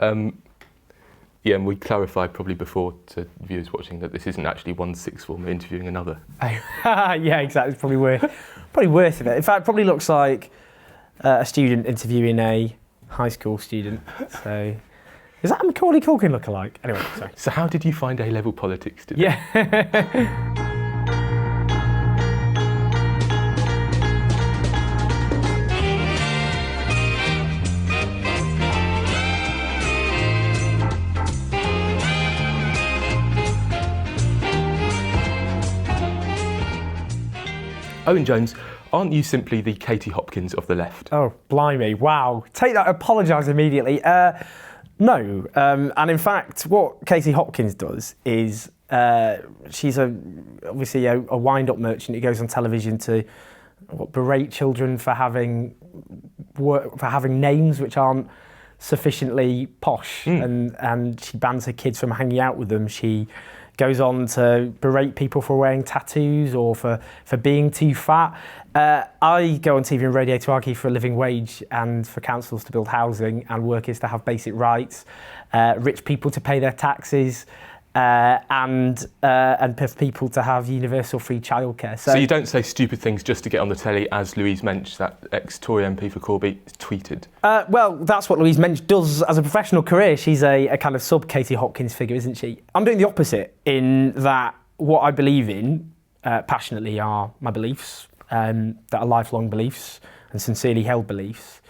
Yeah, and we clarified probably before to viewers watching that this isn't actually one sixth former interviewing another. Yeah, exactly. It's probably worth it. In fact, it probably looks like a student interviewing a high school student. So, is that a Macaulay Culkin lookalike? Anyway, sorry. So how did you find A-level politics today? Yeah. Owen Jones, aren't you simply the Katie Hopkins of the left? Oh, blimey, wow. Take that, apologise immediately. No, and in fact, what Katie Hopkins does is she's obviously a wind-up merchant who goes on television to berate children for having names which aren't sufficiently posh, and she bans her kids from hanging out with them. She goes on to berate people for wearing tattoos or for being too fat. I go on TV and radio to argue for a living wage and for councils to build housing and workers to have basic rights, rich people to pay their taxes, and for people to have universal free childcare. So you don't say stupid things just to get on the telly, as Louise Mensch, that ex-Tory MP for Corby, tweeted? Well, that's what Louise Mensch does as a professional career. She's a kind of sub-Katie Hopkins figure, isn't she? I'm doing the opposite in that what I believe in passionately are my beliefs, that are lifelong beliefs and sincerely held beliefs.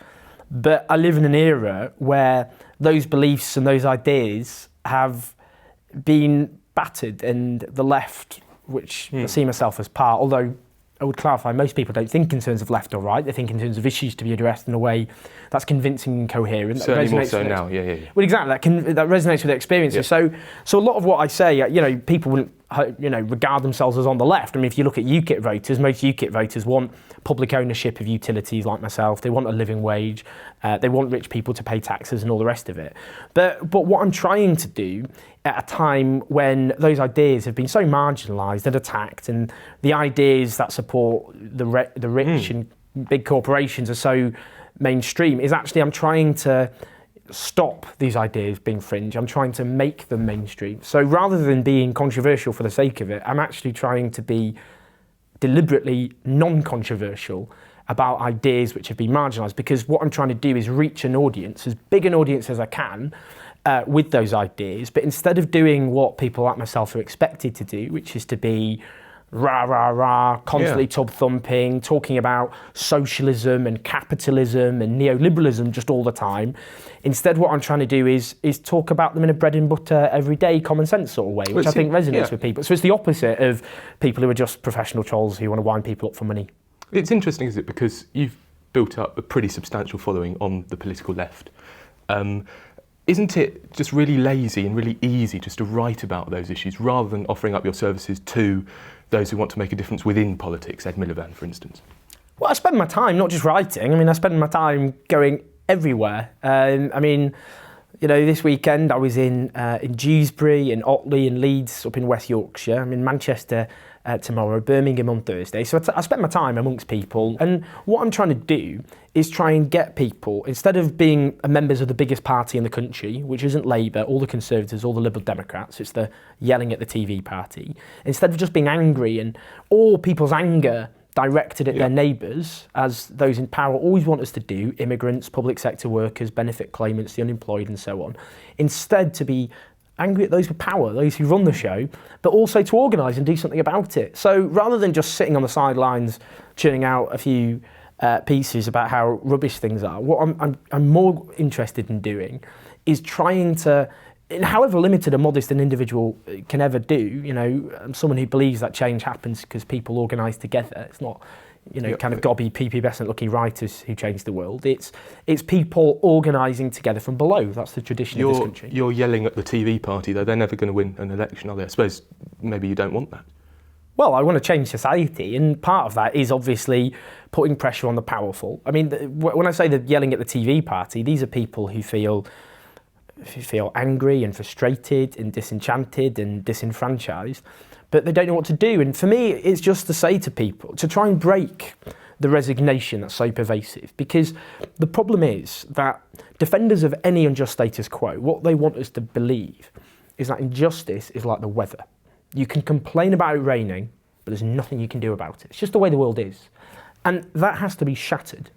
But I live in an era where those beliefs and those ideas have been battered, and the left, which I see myself as part, although I would clarify, most people don't think in terms of left or right, they think in terms of issues to be addressed in a way that's convincing and coherent. Certainly more so now, yeah. Well, exactly, that resonates with their experiences. Yeah. So a lot of what I say, people wouldn't, regard themselves as on the left. I mean, if you look at UKIP voters, most UKIP voters want public ownership of utilities like myself. They want a living wage. They want rich people to pay taxes and all the rest of it. But what I'm trying to do at a time when those ideas have been so marginalised and attacked, and the ideas that support the rich and big corporations are so mainstream, is actually I'm trying to stop these ideas being fringe. I'm trying to make them mainstream. So rather than being controversial for the sake of it, I'm actually trying to be deliberately non-controversial about ideas which have been marginalised, because what I'm trying to do is reach an audience, as big an audience as I can, with those ideas. But instead of doing what people like myself are expected to do, which is to be rah, rah, rah, constantly tub thumping, talking about socialism and capitalism and neoliberalism just all the time. Instead, what I'm trying to do is talk about them in a bread and butter, everyday, common sense sort of way, which I think resonates with people. So it's the opposite of people who are just professional trolls who want to wind people up for money. It's interesting, isn't it? Because you've built up a pretty substantial following on the political left. Isn't it just really lazy and really easy just to write about those issues rather than offering up your services to those who want to make a difference within politics, Ed Miliband, for instance? Well, I spend my time not just writing. I mean, I spend my time going everywhere. This weekend I was in Dewsbury, in Otley, in Leeds, up in West Yorkshire. I'm in Manchester tomorrow, Birmingham on Thursday. So I spent my time amongst people, and what I'm trying to do is try and get people, instead of being members of the biggest party in the country, which isn't Labour, all the Conservatives, all the Liberal Democrats, it's the yelling at the TV party, instead of just being angry and all people's anger directed at their neighbours, as those in power always want us to do, immigrants, public sector workers, benefit claimants, the unemployed and so on, instead to be angry at those with power, those who run the show, but also to organise and do something about it. So rather than just sitting on the sidelines churning out a few pieces about how rubbish things are, what I'm more interested in doing is trying to, however limited or modest an individual can ever do, I'm someone who believes that change happens because people organise together. It's not, kind of gobby, prepubescent looking writers who change the world. It's people organising together from below. That's the tradition of this country. You're yelling at the TV party, though. They're never going to win an election, are they? I suppose maybe you don't want that. Well, I want to change society, and part of that is obviously putting pressure on the powerful. I mean, when I say the yelling at the TV party, these are people who feel angry and frustrated and disenchanted and disenfranchised, but they don't know what to do. And for me, it's just to say to people, to try and break the resignation that's so pervasive. Because the problem is that defenders of any unjust status quo, what they want us to believe is that injustice is like the weather. You can complain about it raining, but there's nothing you can do about it. It's just the way the world is. And that has to be shattered.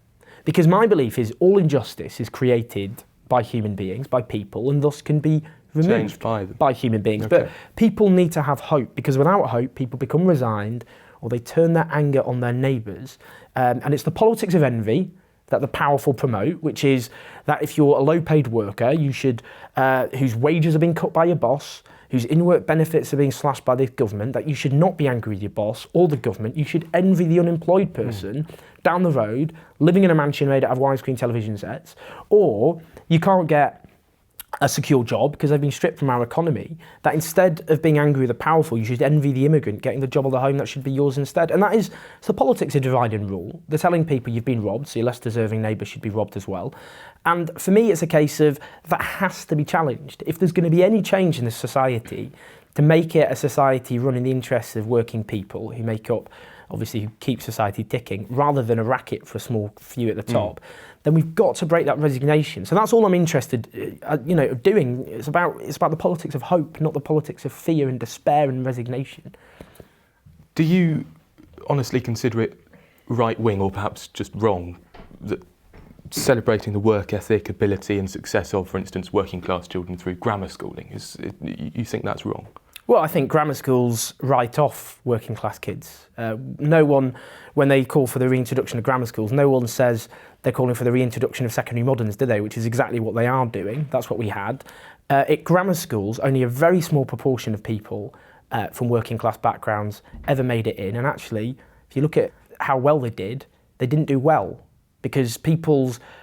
Because my belief is all injustice is created by human beings, by people, and thus can be removed by human beings. Okay. But people need to have hope, because without hope, people become resigned, or they turn their anger on their neighbours. And it's the politics of envy that the powerful promote, which is that if you're a low-paid worker, you should, whose wages are being cut by your boss, whose in-work benefits are being slashed by the government, that you should not be angry with your boss or the government. You should envy the unemployed person down the road, living in a mansion made out of widescreen television sets, or you can't get a secure job because they've been stripped from our economy, that instead of being angry with the powerful, you should envy the immigrant getting the job of the home that should be yours instead. And that is, it's the politics of divide and rule. They're telling people you've been robbed, so your less deserving neighbour should be robbed as well. And for me, it's a case of that has to be challenged. If there's going to be any change in this society, to make it a society run in the interests of working people who make up, obviously, who keep society ticking, rather than a racket for a small few at the top, then we've got to break that resignation. So that's all I'm interested, doing. It's about the politics of hope, not the politics of fear and despair and resignation. Do you honestly consider it right-wing, or perhaps just wrong, that celebrating the work ethic, ability and success of, for instance, working class children through grammar schooling, you think that's wrong? Well, I think grammar schools write off working class kids. No one, when they call for the reintroduction of grammar schools, no one says they're calling for the reintroduction of secondary moderns, do they? Which is exactly what they are doing. That's what we had. At grammar schools, only a very small proportion of people from working class backgrounds ever made it in. And actually, if you look at how well they didn't do well. Because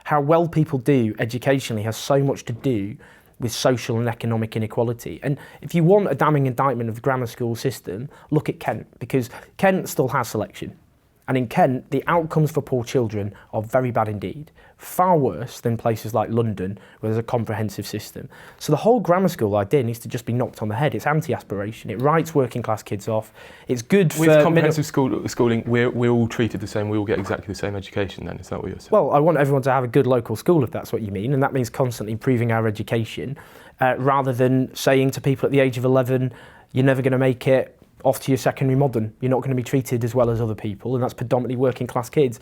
how well people do educationally has so much to do with social and economic inequality. And if you want a damning indictment of the grammar school system, look at Kent, because Kent still has selection. And in Kent, the outcomes for poor children are very bad indeed. Far worse than places like London, where there's a comprehensive system. So the whole grammar school idea needs to just be knocked on the head. It's anti-aspiration. It writes working class kids off. It's good for... With comprehensive schooling, we're all treated the same. We all get exactly the same education then. Is that what you're saying? Well, I want everyone to have a good local school, if that's what you mean. And that means constantly improving our education, rather than saying to people at the age of 11, you're never going to make it, off to your secondary modern. You're not going to be treated as well as other people, and that's predominantly working class kids.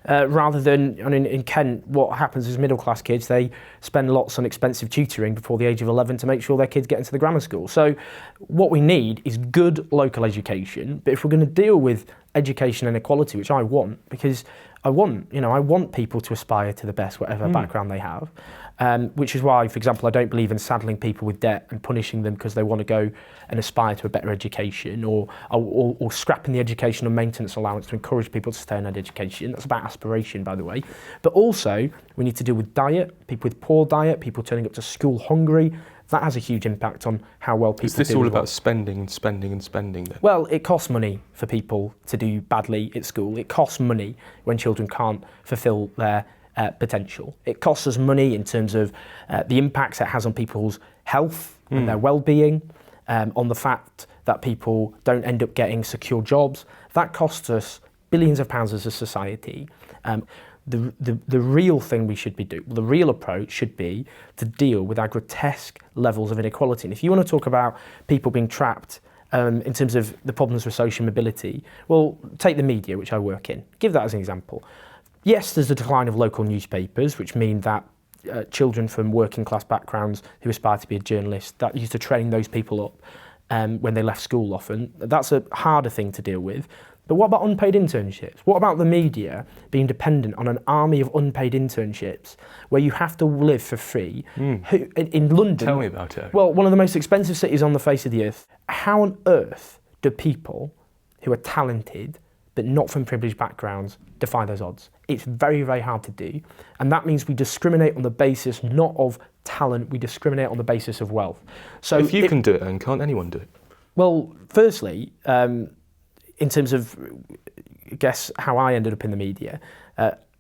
Rather than, in Kent, what happens is middle class kids, they spend lots on expensive tutoring before the age of 11 to make sure their kids get into the grammar school. So what we need is good local education, but if we're going to deal with education inequality, which I want, because I want people to aspire to the best, whatever background they have. Which is why, for example, I don't believe in saddling people with debt and punishing them because they want to go and aspire to a better education, or scrapping the education and maintenance allowance to encourage people to stay in that education. That's about aspiration, by the way. But also, we need to deal with diet, people with poor diet, people turning up to school hungry. That has a huge impact on how well people do. Is this all about spending and spending and spending then? Well, it costs money for people to do badly at school. It costs money when children can't fulfil their potential. It costs us money in terms of the impacts it has on people's health and their well-being, on the fact that people don't end up getting secure jobs. That costs us billions of pounds as a society. The real thing we should be doing, the real approach should be to deal with our grotesque levels of inequality. And if you want to talk about people being trapped in terms of the problems with social mobility, well, take the media, which I work in. Give that as an example. Yes, there's a decline of local newspapers, which mean that children from working class backgrounds who aspire to be a journalist, that used to train those people up when they left school often. That's a harder thing to deal with. But what about unpaid internships? What about the media being dependent on an army of unpaid internships where you have to live for free? In London... Tell me about it. Well, one of the most expensive cities on the face of the earth. How on earth do people who are talented but not from privileged backgrounds defy those odds? It's very, very hard to do. And that means we discriminate on the basis not of talent, we discriminate on the basis of wealth. So if you can do it, then can't anyone do it? Well, firstly, in terms of, I guess, how I ended up in the media,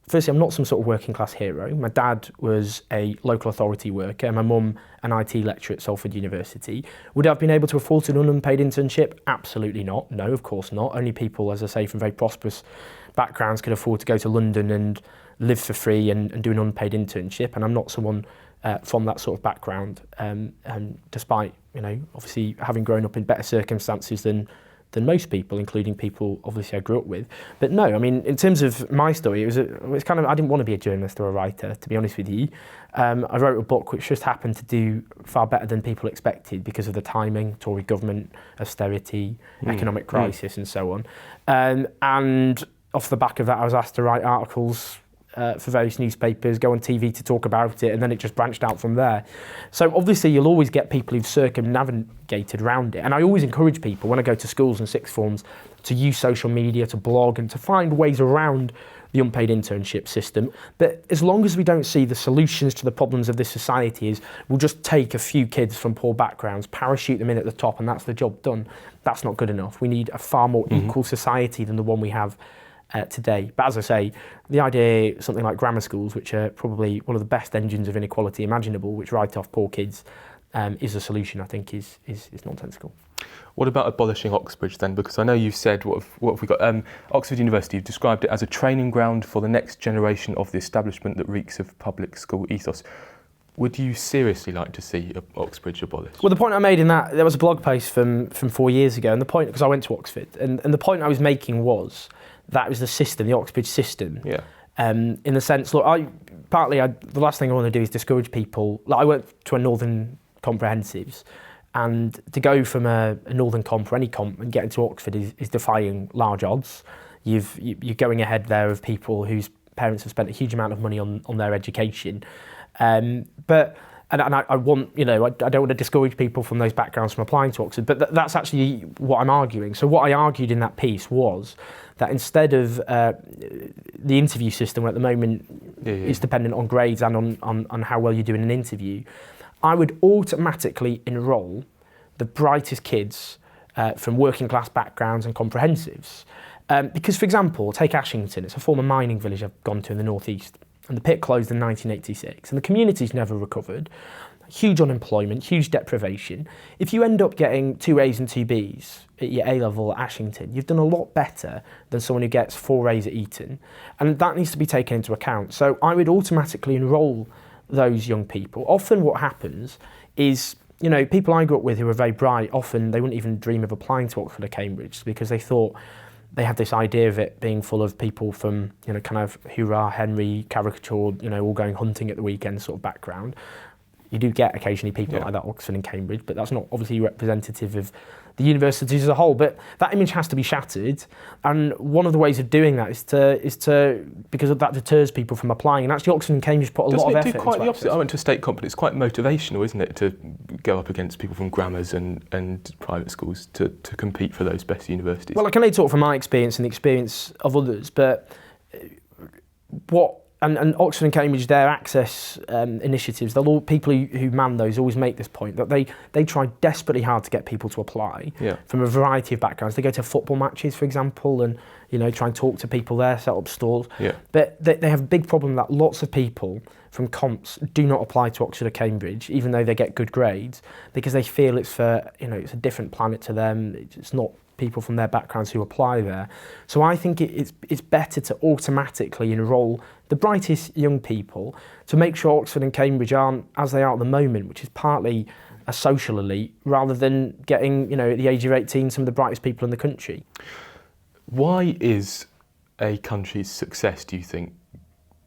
firstly, I'm not some sort of working class hero. My dad was a local authority worker, my mum an IT lecturer at Salford University. Would I have been able to afford an unpaid internship? Absolutely not. No, of course not. Only people, as I say, from very prosperous backgrounds could afford to go to London and live for free and do an unpaid internship, and I'm not someone from that sort of background, and despite, obviously having grown up in better circumstances than most people, including people obviously I grew up with. But no, I mean, in terms of my story, it was kind of, I didn't want to be a journalist or a writer, to be honest with you. I wrote a book which just happened to do far better than people expected because of the timing, Tory government, austerity, economic crisis and so on. And off the back of that, I was asked to write articles for various newspapers, go on TV to talk about it, and then it just branched out from there. So obviously you'll always get people who've circumnavigated around it, and I always encourage people when I go to schools and sixth forms to use social media, to blog, and to find ways around the unpaid internship system. But as long as we don't see the solutions to the problems of this society is we'll just take a few kids from poor backgrounds, parachute them in at the top, and that's the job done, that's not good enough. We need a far more equal society than the one we have today. But as I say, the idea, something like grammar schools, which are probably one of the best engines of inequality imaginable, which write off poor kids, is a solution, I think, is nonsensical. What about abolishing Oxbridge then? Because I know you've said, what have we got? Oxford University, you've described it as a training ground for the next generation of the establishment that reeks of public school ethos. Would you seriously like to see Oxbridge abolished? Well, the point I made in that, there was a blog post from 4 years ago, and the point, because I went to Oxford, and the point I was making was that was the system, the Oxbridge system. Yeah. In the sense, look, the last thing I want to do is discourage people. Like, I went to a Northern Comprehensives, and to go from a Northern Comp or any comp and get into Oxford is defying large odds. You're going ahead there of people whose parents have spent a huge amount of money on their education. But I want, I don't want to discourage people from those backgrounds from applying to Oxford, but that's actually what I'm arguing. So what I argued in that piece was that instead of the interview system, where at the moment is dependent on grades and on how well you do in an interview, I would automatically enrol the brightest kids from working class backgrounds and comprehensives. Because, for example, take Ashington, it's a former mining village I've gone to in the northeast, and the pit closed in 1986, and the community's never recovered. Huge unemployment, huge deprivation. If you end up getting 2 A's and 2 B's at your A-level at Ashington, you've done a lot better than someone who gets 4 A's at Eton, and that needs to be taken into account. So I would automatically enrol those young people. Often what happens is, people I grew up with who were very bright, often they wouldn't even dream of applying to Oxford or Cambridge because they thought they had this idea of it being full of people from, kind of hurrah, Henry, caricatured, all going hunting at the weekend sort of background. You do get occasionally people like that, Oxford and Cambridge, but that's not obviously representative of the universities as a whole. But that image has to be shattered, and one of the ways of doing that is to because that deters people from applying. And actually, Oxford and Cambridge put a lot of effort into it. Doesn't it do quite the opposite? I went to a state comp, but it's quite motivational, isn't it, to go up against people from grammars and private schools to compete for those best universities? Well, I can only talk from my experience and the experience of others, but And Oxford and Cambridge, their access initiatives, people who man those always make this point that they try desperately hard to get people to apply from a variety of backgrounds. They go to football matches, for example, and try and talk to people there, set up stalls. Yeah. But they have a big problem that lots of people from comps do not apply to Oxford or Cambridge, even though they get good grades, because they feel it's it's a different planet to them. It's not people from their backgrounds who apply there. So I think it's better to automatically enrol the brightest young people to make sure Oxford and Cambridge aren't as they are at the moment, which is partly a social elite, rather than getting, at the age of 18, some of the brightest people in the country. Why is a country's success, do you think,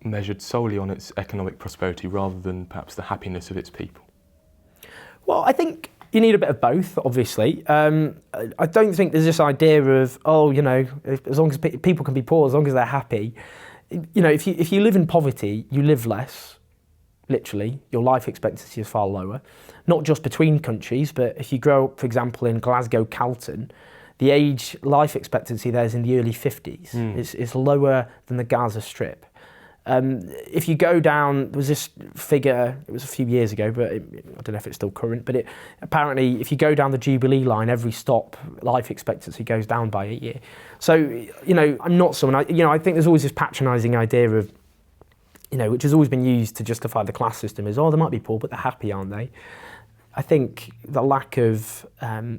measured solely on its economic prosperity rather than perhaps the happiness of its people? Well, I think you need a bit of both, obviously. I don't think there's this idea of, as long as people can be poor, as long as they're happy. If you live in poverty, you live less, literally. Your life expectancy is far lower. Not just between countries, but if you grow up, for example, in Glasgow, Calton, the life expectancy there is in the early 50s. It's lower than the Gaza Strip. If you go down, there was this figure, it was a few years ago, but I don't know if it's still current, but apparently if you go down the Jubilee line, every stop, life expectancy goes down by a year. So, I'm not someone, I think there's always this patronising idea of, which has always been used to justify the class system is, they might be poor, but they're happy, aren't they? I think the lack of, I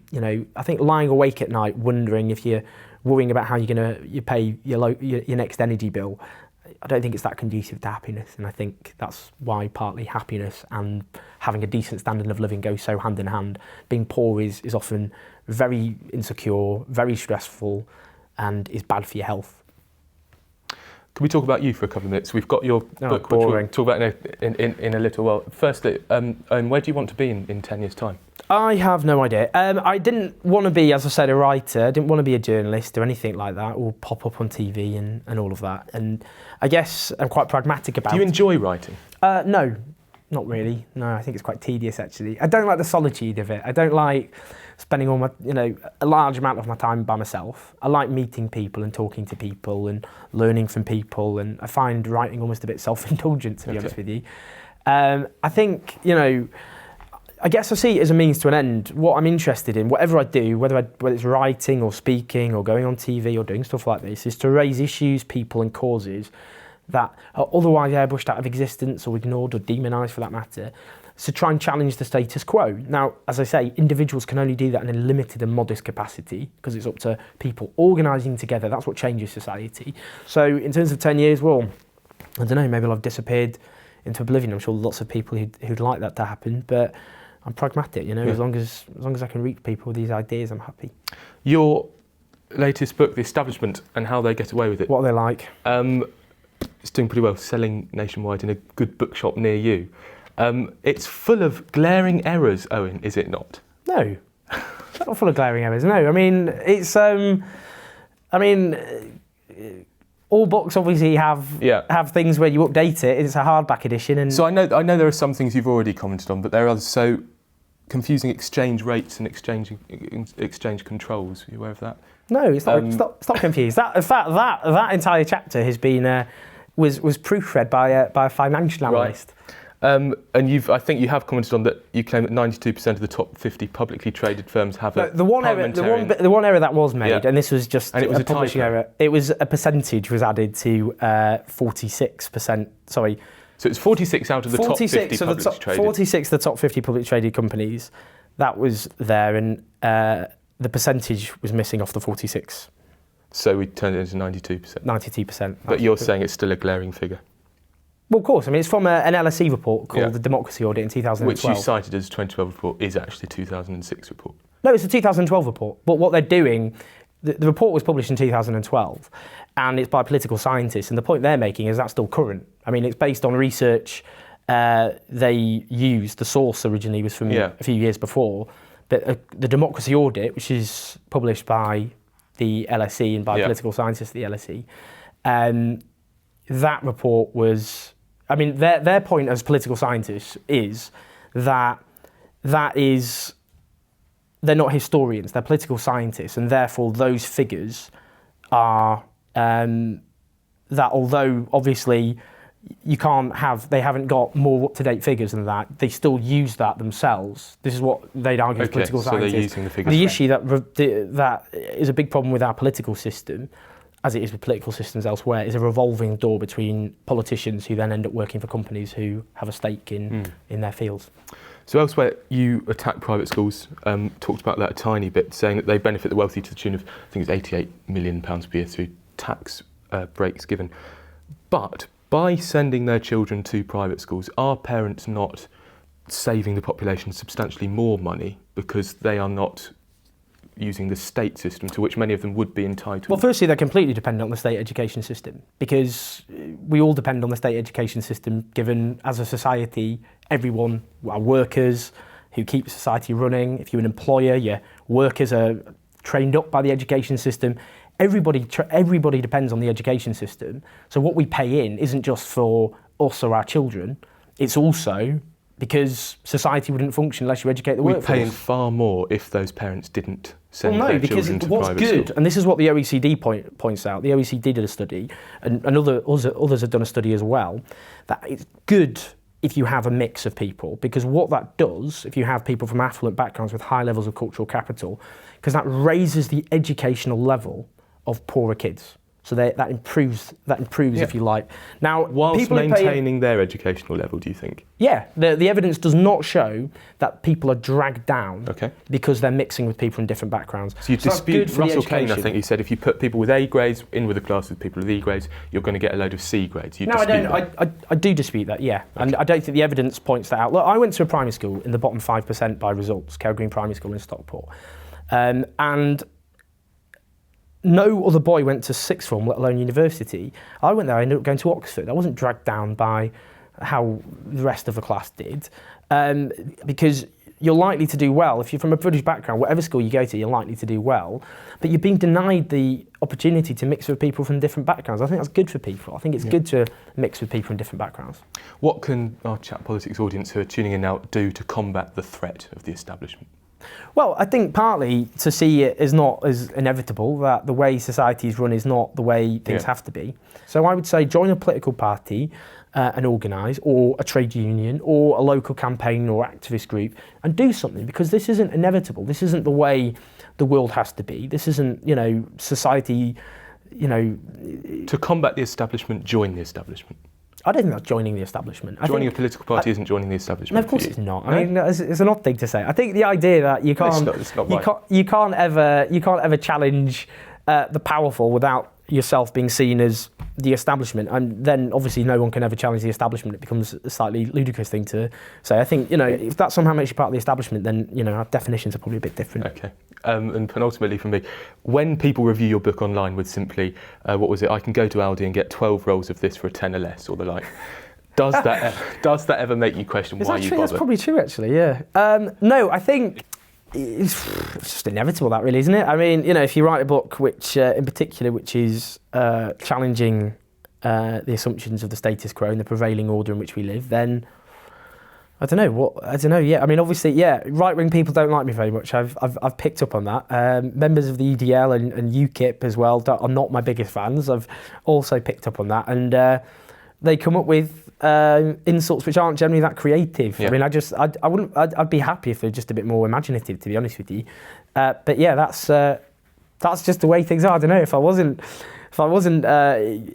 think lying awake at night wondering if you're worrying about how you pay your next energy bill, I don't think it's that conducive to happiness. And I think that's why partly happiness and having a decent standard of living go so hand in hand. Being poor is often very insecure, very stressful, and is bad for your health. Can we talk about you for a couple of minutes? We've got your book, boring. which we'll talk about in a little while. Firstly, where do you want to be in 10 years' time? I have no idea. I didn't want to be, as I said, a writer. I didn't want to be a journalist or anything like that, or pop up on TV and all of that. And I guess I'm quite pragmatic about it. Do you enjoy writing? No, not really. No, I think it's quite tedious, actually. I don't like the solitude of it. I don't like spending all my, a large amount of my time by myself. I like meeting people and talking to people and learning from people. And I find writing almost a bit self-indulgent, to be honest with you. I think, I guess I see it as a means to an end. What I'm interested in, whatever I do, whether it's writing or speaking or going on TV or doing stuff like this, is to raise issues, people and causes that are otherwise airbrushed out of existence or ignored or demonised for that matter, to try and challenge the status quo. Now, as I say, individuals can only do that in a limited and modest capacity because it's up to people organising together. That's what changes society. So in terms of 10 years, well, I don't know, maybe I'll have disappeared into oblivion. I'm sure lots of people who'd like that to happen, but I'm pragmatic, as long as I can reach people with these ideas, I'm happy. Your latest book, The Establishment and How They Get Away with It. What are they like? It's doing pretty well, selling nationwide in a good bookshop near you. It's full of glaring errors, Owen, is it not? No, it's not full of glaring errors. No, I mean it's. All books obviously have things where you update it. It's a hardback edition, and so I know there are some things you've already commented on, but there are others. So confusing exchange rates and exchange controls. Are you aware of that? No, it's not confused. That in fact that entire chapter has been was proofread by a financial analyst. Right. And I think you have commented on that. You claim that 92% of the top 50 publicly traded firms have the one error that was made, and this was just a publishing error. It was a percentage was added to 46%. Sorry. So it's 46 out of the top 50 publicly traded. 46 of the top 50 publicly traded companies. That was there, and the percentage was missing off the 46. So we turned it into 92%. 92%. But you're saying it's still a glaring figure. Well, of course. I mean, it's from an LSE report called the Democracy Audit in 2012. Which you cited as a 2012 report is actually a 2006 report. No, it's a 2012 report. But what they're doing, the report was published in 2012, and it's by political scientists. And the point they're making is that's still current. I mean, it's based on research they used. The source originally was from a few years before. But the Democracy Audit, which is published by the LSE and by political scientists at the LSE, that report was... I mean, their point as political scientists is that they're not historians, they're political scientists, and therefore those figures are that although obviously they haven't got more up-to-date figures than that, they still use that themselves. This is what they'd argue as political scientists. So they're using the figures. The issue that is a big problem with our political system, as it is with political systems elsewhere, is a revolving door between politicians who then end up working for companies who have a stake in their fields. So elsewhere, you attack private schools, talked about that a tiny bit, saying that they benefit the wealthy to the tune of, I think it's £88 million per year through tax breaks given. But by sending their children to private schools, are parents not saving the population substantially more money because they are not using the state system to which many of them would be entitled? Well, firstly, they're completely dependent on the state education system because we all depend on the state education system, given as a society, everyone are workers who keep society running. If you're an employer, your workers are trained up by the education system. Everybody depends on the education system. So what we pay in isn't just for us or our children, it's also because society wouldn't function unless you educate the workforce. We'd pay in far more if those parents didn't send their children to private good, school. and this is what the OECD points out. The OECD did a study, and others have done a study as well, that it's good if you have a mix of people, because what that does, if you have people from affluent backgrounds with high levels of cultural capital, because that raises the educational level of poorer kids. So that improves, if you like. Now, whilst people maintaining their educational level, do you think? Yeah, the evidence does not show that people are dragged down Okay. because they're mixing with people from different backgrounds. So you dispute Russell Kane, I think he said if you put people with A grades in with a class with people with E grades, you're going to get a load of C grades. You no, I don't. I do dispute that, yeah. Okay. And I don't think the evidence points that out. Look, I went to a primary school in the bottom 5% by results, Kell Green Primary School in Stockport. And no other boy went to sixth form, let alone university. I went there, I ended up going to Oxford. I wasn't dragged down by how the rest of the class did, because you're likely to do well. If you're from a British background, whatever school you go to, you're likely to do well, but you're being denied the opportunity to mix with people from different backgrounds. I think that's good for people. I think it's good to mix with people from different backgrounds. What can our Chat Politics audience who are tuning in now do to combat the threat of the establishment? Well, I think partly to see it as not as inevitable, that the way society is run is not the way things have to be. So I would say join a political party and organise, or a trade union, or a local campaign or activist group, and do something, because this isn't inevitable. This isn't the way the world has to be. This isn't, society, To combat the establishment, join the establishment. I don't think that's joining the establishment. Joining a political party isn't joining the establishment. No, of course it's not. I mean, it's an odd thing to say. I think the idea that you can't ever challenge the powerful without yourself being seen as the establishment, and then obviously no one can ever challenge the establishment. It becomes a slightly ludicrous thing to say. I think, if that somehow makes you part of the establishment, then, our definitions are probably a bit different. Okay. And penultimately for me, when people review your book online with simply, I can go to Aldi and get 12 rolls of this for a tenner less, or the like, does that ever make you question why you bother? That's probably true, actually, yeah. No, I think it's just inevitable, that really, isn't it? I mean, if you write a book which is challenging the assumptions of the status quo and the prevailing order in which we live, then I don't know. Yeah, I mean, obviously, yeah. Right-wing people don't like me very much. I've picked up on that. Members of the EDL and UKIP as well are not my biggest fans. I've also picked up on that, and they come up with insults which aren't generally that creative. Yeah. I mean, I'd be happy if they're just a bit more imaginative, to be honest with you. But yeah, that's just the way things are. I don't know. If I wasn't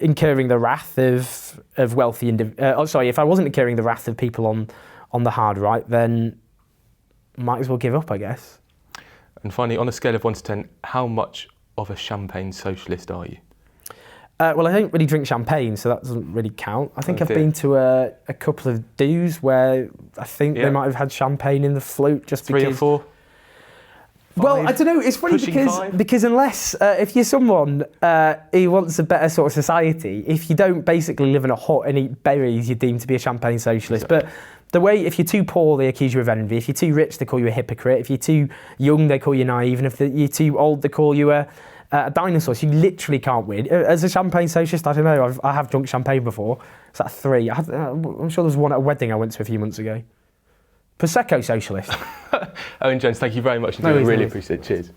incurring the wrath of wealthy if I wasn't incurring the wrath of people on the hard right, then might as well give up, I guess. And finally, on a scale of 1 to 10, how much of a champagne socialist are you? Well, I don't really drink champagne, so that doesn't really count. I think I've been to a couple of do's where I think they might have had champagne in the float just because... 3 or 4? Well, I don't know. It's funny because unless if you're someone who wants a better sort of society, if you don't basically live in a hut and eat berries, you're deemed to be a champagne socialist. Exactly. But the way, if you're too poor, they accuse you of envy. If you're too rich, they call you a hypocrite. If you're too young, they call you naive. And if you're too old, they call you a dinosaur. So you literally can't win. As a champagne socialist, I don't know. I have drunk champagne before. It's like 3. I'm sure there was one at a wedding I went to a few months ago. Prosecco socialist. Owen Jones, thank you very much indeed. I really appreciate it. Cheers.